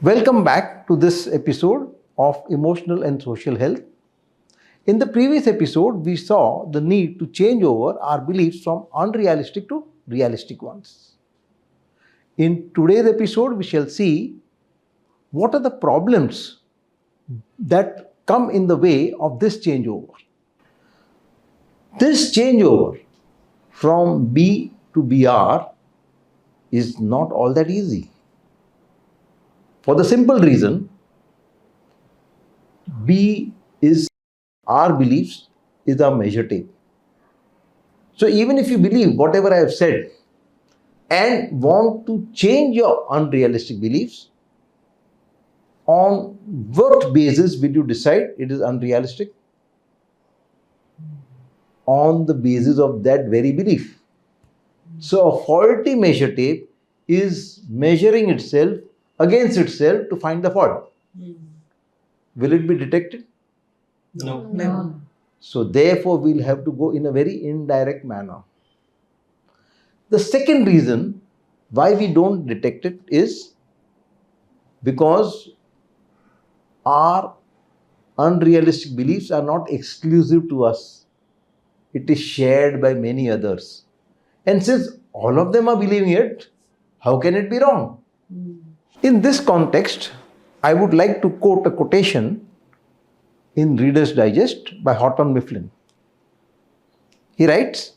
Welcome back to this episode of Emotional and Social Health. In the previous episode, we saw the need to change over our beliefs from unrealistic to realistic ones. In today's episode, we shall see what are the problems that come in the way of this changeover. This changeover from B to BR is not all that easy. For the simple reason, B is our beliefs is our measure tape. So even if you believe whatever I have said and want to change your unrealistic beliefs, on what basis will you decide it is unrealistic? On the basis of that very belief. So a faulty measure tape is measuring itself against itself to find the fault. Will it be detected? No. So therefore we'll have to go in a very indirect manner. The second reason why we don't detect it is because our unrealistic beliefs are not exclusive to us. It is shared by many others. And since all of them are believing it, how can it be wrong? In this context, I would like to quote a quotation in Reader's Digest by Houghton Mifflin. He writes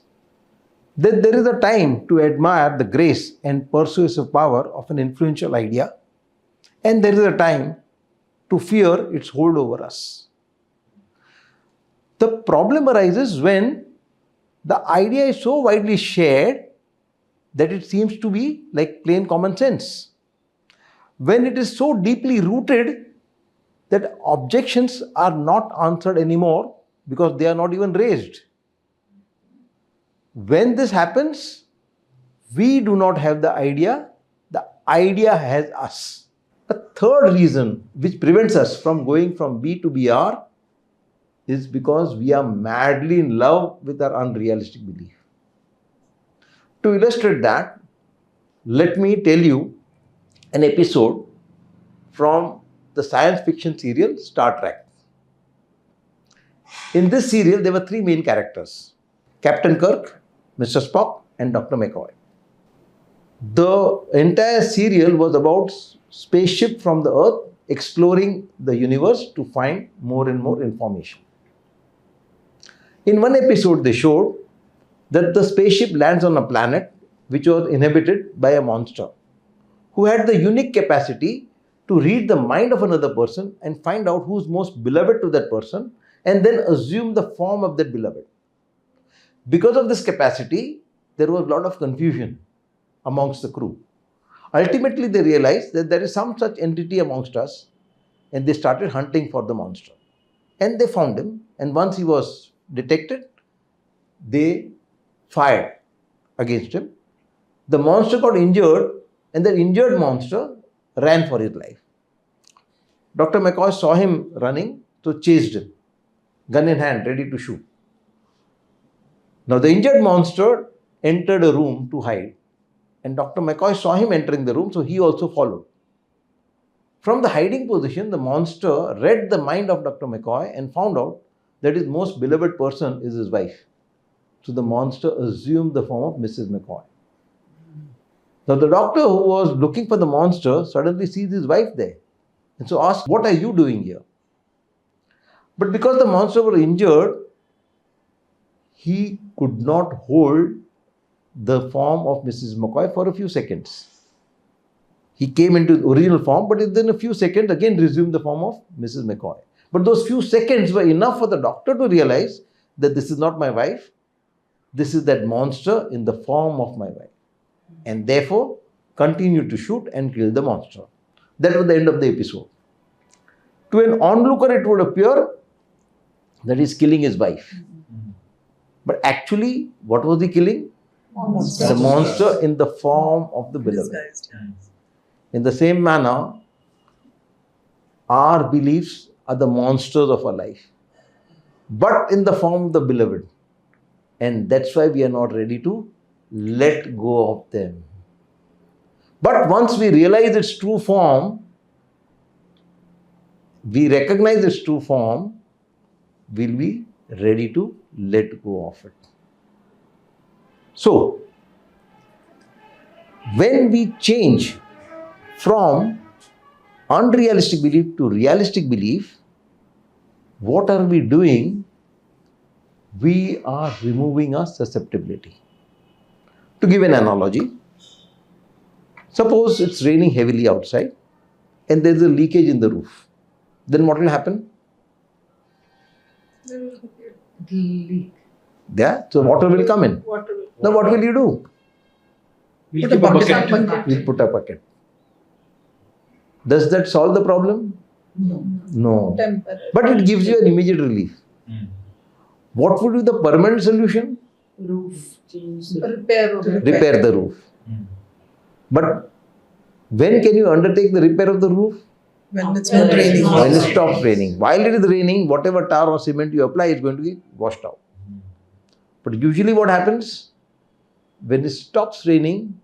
that there is a time to admire the grace and persuasive power of an influential idea, and there is a time to fear its hold over us. The problem arises when the idea is so widely shared that it seems to be like plain common sense. When it is so deeply rooted that objections are not answered anymore because they are not even raised. When this happens, we do not have the idea has us. A third reason which prevents us from going from B to BR is because we are madly in love with our unrealistic belief. To illustrate that, let me tell you an episode from the science fiction serial Star Trek. In this serial, there were three main characters: Captain Kirk, Mr. Spock, and Dr. McCoy. The entire serial was about spaceship from the Earth exploring the universe to find more and more information. In one episode, they showed that the spaceship lands on a planet which was inhabited by a monster who had the unique capacity to read the mind of another person and find out who's most beloved to that person and then assume the form of that beloved. Because of this capacity, there was a lot of confusion amongst the crew. Ultimately, they realized that there is some such entity amongst us, and they started hunting for the monster. And they found him, and once he was detected, they fired against him. The monster got injured, and the injured monster ran for his life. Dr. McCoy saw him running, so chased him, gun in hand, ready to shoot. Now the injured monster entered a room to hide, and Dr. McCoy saw him entering the room, so he also followed. From the hiding position, the monster read the mind of Dr. McCoy and found out that his most beloved person is his wife. So the monster assumed the form of Mrs. McCoy. Now the doctor who was looking for the monster suddenly sees his wife there and so asks, "What are you doing here?" But because the monster was injured, he could not hold the form of Mrs. McCoy for a few seconds. He came into the original form, but within a few seconds again resumed the form of Mrs. McCoy. But those few seconds were enough for the doctor to realize that this is not my wife, this is that monster in the form of my wife. And therefore, continued to shoot and kill the monster. That was the end of the episode. To an onlooker, it would appear that he's killing his wife. But actually, what was he killing? The monster in the form of the beloved. In the same manner, our beliefs are the monsters of our life, but in the form of the beloved. And that's why we are not ready to let go of them. But once we realize its true form, we recognize its true form, we'll be ready to let go of it. So, when we change from unrealistic belief to realistic belief, what are we doing? We are removing our susceptibility. To give an analogy, suppose it's raining heavily outside and there's a leakage in the roof. Then what will happen? It'll leak. Yeah, so water will come in. Water will. Now what will you do? Put a bucket. You'll put a bucket. Does that solve the problem? No. No. Temporary. But it gives you an immediate relief. What would be the permanent solution? Roof. Change. Repair. Repair the roof. But when can you undertake the repair of the roof? When it's not raining. When it stops raining. While it is raining, whatever tar or cement you apply is going to be washed out. But usually what happens? When it stops raining,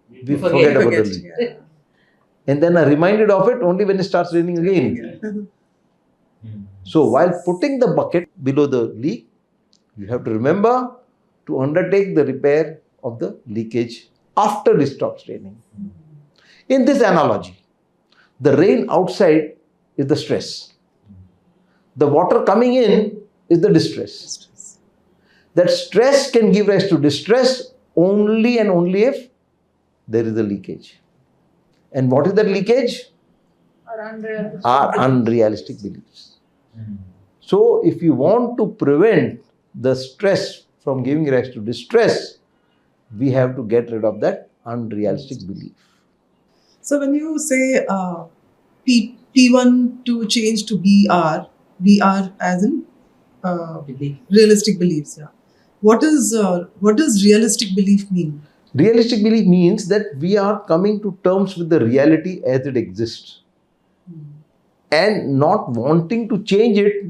we forget about the leak. Yeah. And then are reminded of it only when it starts raining again. So while putting the bucket below the leak, you have to remember to undertake the repair of the leakage after it stops raining. In this analogy, the rain outside is the stress. The water coming in is the distress. That stress can give rise to distress only and only if there is a leakage. And what is that leakage? Our unrealistic beliefs. So, if you want to prevent the stress from giving rise to distress, we have to get rid of that unrealistic belief. So when you say P1 to change to BR as in realistic beliefs, yeah. What does realistic belief mean? Realistic belief means that we are coming to terms with the reality as it exists and not wanting to change it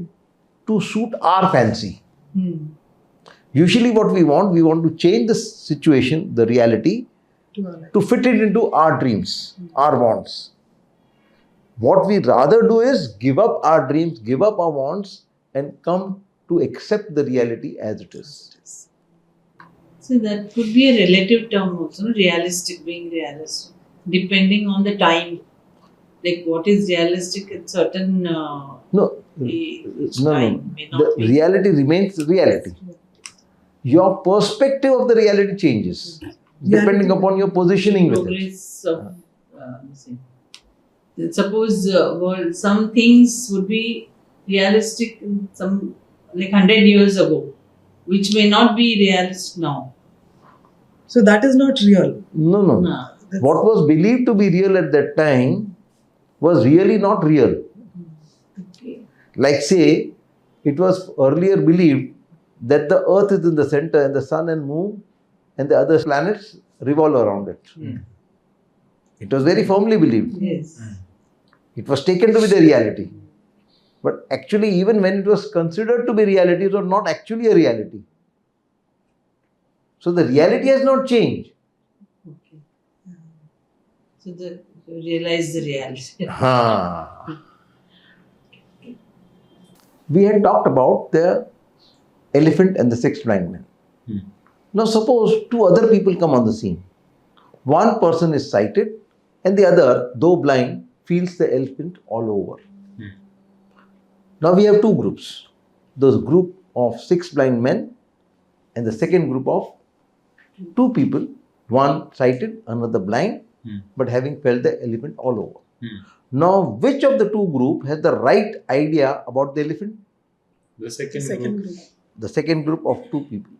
to suit our fancy. Usually what we want to change the situation, the reality, to fit it into our dreams, our wants. What we rather do is give up our dreams, give up our wants and come to accept the reality as it is. So that could be a relative term also, no? Realistic, being realistic, depending on the time. Like what is realistic at certain No. time may not The be. reality remains reality. Your perspective of the reality changes depending upon your positioning with it. Progress of suppose some things would be realistic in some like 100 years ago, which may not be realistic now. So that is not real. No. That's- What was believed to be real at that time was really not real. Okay. Like say, it was earlier believed that the earth is in the center and the sun and moon and the other planets revolve around it. It was very firmly believed. Yes. It was taken to be the reality. But actually, even when it was considered to be reality, it was not actually a reality. So the reality has not changed. Okay. So realize the reality. We had talked about the elephant and the six blind men. Now suppose two other people come on the scene. One person is sighted and the other, though blind, feels the elephant all over. Now we have two groups. The group of six blind men and the second group of two people, one sighted, another blind, but having felt the elephant all over. Now, which of the two group has the right idea about the elephant? The second, second group. group. The second group of two people.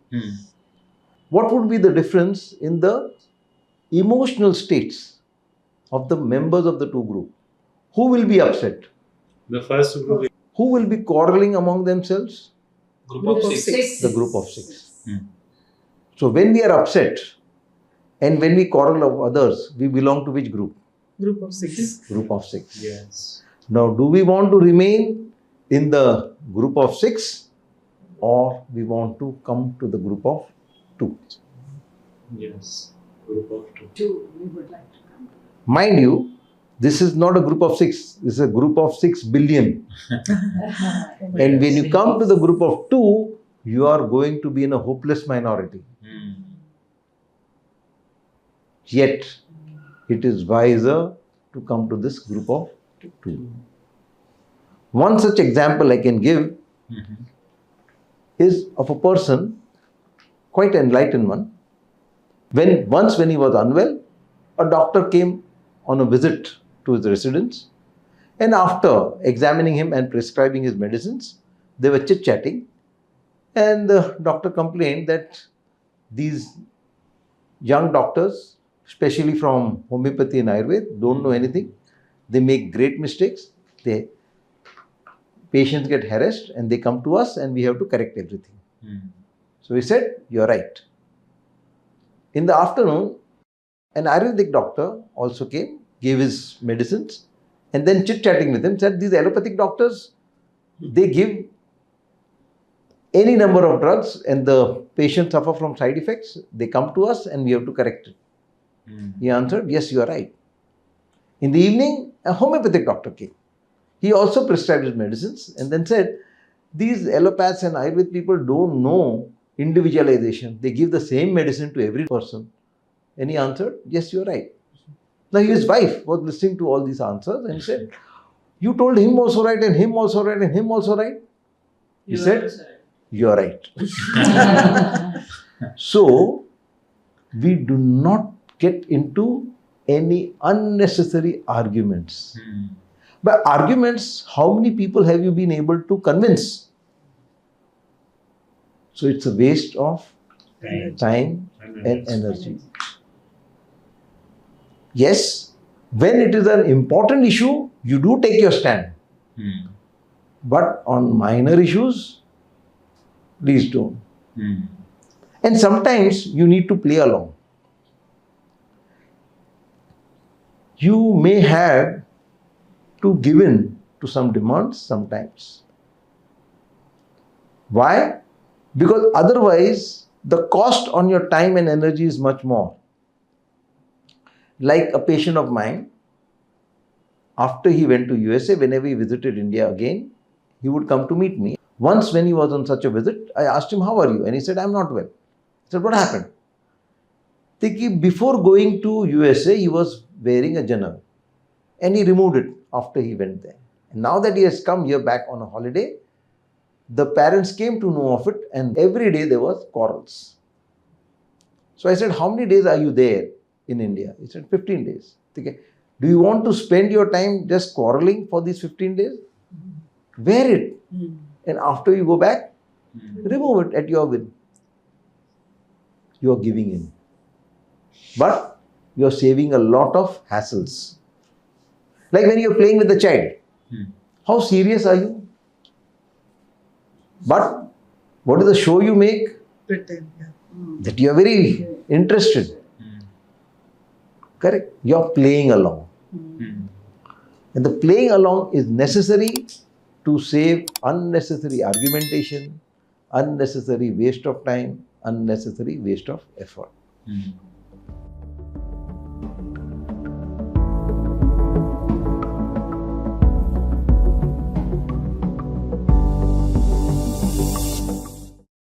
What would be the difference in the emotional states of the members of the two groups? Who will be upset? The first group is Who will be quarreling among themselves? group of six. The group of six. So when we are upset and when we quarrel of others, we belong to which group? Group of six. Group of six. Yes. Now, do we want to remain in the group of six or we want to come to the group of two? Yes. Group of two. Two, we would like to come. Mind you, This is not a group of 6. This is a group of 6 billion. And when you come to the group of 2, you are going to be in a hopeless minority. Yet, it is wiser to come to this group of 2. One such example I can give is of a person, quite enlightened one. Once when he was unwell, a doctor came on a visit to his residence, and after examining him and prescribing his medicines, they were chit-chatting, and the doctor complained that these young doctors, especially from homeopathy and Ayurveda, don't know anything. They make great mistakes. Patients get harassed and they come to us and we have to correct everything. So he said, "You're right." In the afternoon, an Ayurvedic doctor also came, gave his medicines, and then chit-chatting with him said, "These allopathic doctors, they give any number of drugs and the patients suffer from side effects. They come to us and we have to correct it." He answered, "Yes, you are right." In the evening, a homeopathic doctor came. He also prescribed his medicines and then said, "These allopaths and Ayurvedic people don't know individualization. They give the same medicine to every person." And he answered, "Yes, you are right." Now his wife was listening to all these answers and said, "You told him also right and him also right and him also right." He said, "You are right." So, we do not get into any unnecessary arguments. By arguments, how many people have you been able to convince? So it's a waste of time and energy. Yes, when it is an important issue, you do take your stand. But on minor issues, please don't. And sometimes you need to play along. You may have to give in to some demands sometimes. Why? Because otherwise, the cost on your time and energy is much more. Like a patient of mine, after he went to USA, whenever he visited India again, he would come to meet me. Once when he was on such a visit, I asked him, "How are you?" And he said, "I'm not well." I said, "What happened?" Before going to USA, he was wearing a janam and he removed it after he went there. And now that he has come here back on a holiday, the parents came to know of it and every day there was quarrels. So I said, "How many days are you there in India?" He said, 15 days. Do you want to spend your time just quarreling for these 15 days? Wear it. And after you go back, remove it at your will. You are giving in. But you are saving a lot of hassles. Like when you are playing with the child. How serious are you? But what is the show you make? Pretend, yeah. That you are very interested. Correct? You are playing along. And the playing along is necessary to save unnecessary argumentation, unnecessary waste of time, unnecessary waste of effort.